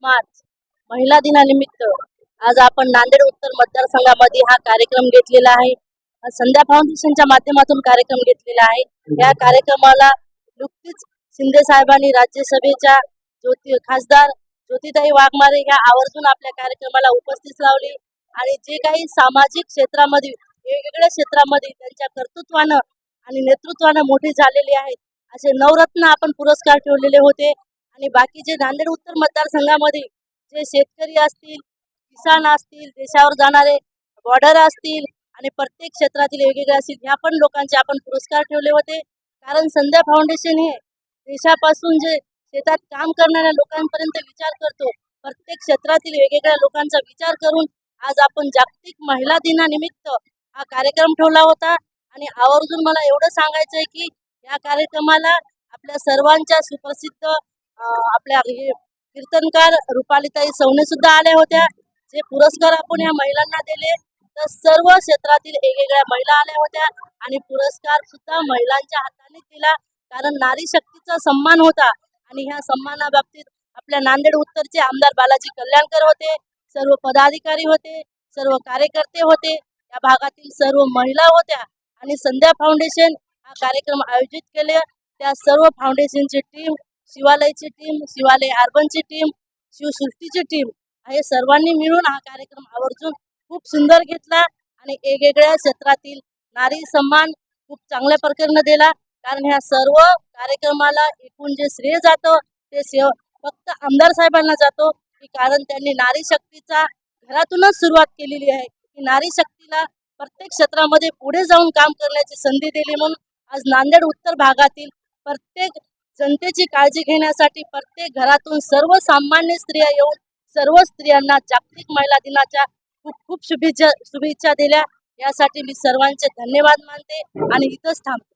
मार्च महिला दिनानिमित्त आज आपण नांदेड उत्तर मतदारसंघामध्ये हा कार्यक्रम घेतलेला आहे. संध्या फाउंडेशनच्या माध्यमातून कार्यक्रम घेतलेला आहे. या कार्यक्रमाला नुकतीच शिंदे साहेबांनी राज्यसभेच्या खासदार ज्योतिताई वाघमारे ह्या आवर्जून आपल्या कार्यक्रमाला उपस्थित लावली आणि जे काही सामाजिक क्षेत्रामध्ये वेगवेगळ्या क्षेत्रामध्ये त्यांच्या कर्तृत्वानं आणि नेतृत्वानं मोठे झालेले आहेत असे नवरत्न आपण पुरस्कार ठेवलेले होते. आणि बाकीचे नांदेड उत्तर मतदारसंघामध्ये जे शेतकरी असतील, किसान असतील, देशावर जाणारे बॉर्डर असतील आणि प्रत्येक क्षेत्रातील वेगवेगळे असतील ह्या पण लोकांचे आपण पुरस्कार ठेवले होते. कारण संध्या फाउंडेशन हे देशापासून जे शेतात काम करणाऱ्या लोकांपर्यंत विचार करतो, प्रत्येक क्षेत्रातील वेगवेगळ्या लोकांचा विचार करून आज आपण जागतिक महिला दिनानिमित्त हा कार्यक्रम ठेवला होता. आणि आवर्जून मला एवढं सांगायचं आहे की या कार्यक्रमाला आपल्या सर्वांच्या सुप्रसिद्ध आपल्या कीर्तनकार रुपालीताई सवणे सुद्धा आल्या होत्या. जे पुरस्कार आपण या महिलांना दिले तर सर्व क्षेत्रातील वेगवेगळ्या महिला आल्या होत्या आणि पुरस्कार सुद्धा महिलांच्या हाताने दिला. कारण नारी शक्तीचा सन्मान होता आणि ह्या सन्मानाबाबतीत आपल्या नांदेड उत्तरचे आमदार बालाजी कल्याणकर होते, सर्व पदाधिकारी होते, सर्व कार्यकर्ते होते, या भागातील सर्व महिला होत्या आणि संध्या फाउंडेशन हा कार्यक्रम आयोजित केले. त्या सर्व फाउंडेशनची टीम, शिवालयची टीम, शिवालय अर्बनची टीम, शिवसृष्टीची टीम हे सर्वांनी मिळून हा कार्यक्रम आवर्जून खूप सुंदर घेतला आणि वेगवेगळ्या क्षेत्रातील नारी सन्मान खूप चांगल्या प्रकारे दिला. कारण ह्या सर्व कार्यक्रमाला एकूण जे श्रेय जातं ते फक्त आमदार साहेबांना जातो की कारण त्यांनी नारी शक्तीचा घरातूनच सुरुवात केलेली आहे की नारी शक्तीला प्रत्येक क्षेत्रामध्ये पुढे जाऊन काम करण्याची संधी दिली. म्हणून आज नांदेड उत्तर भागातील प्रत्येक जनतेची काळजी घेण्यासाठी प्रत्येक घरातून सर्वसामान्य स्त्रिया येऊन सर्व स्त्रियांना जागतिक महिला दिनाच्या खूप खूप शुभेच्छा दिल्या. यासाठी मी सर्वांचे धन्यवाद मानते आणि इथंच थांबते.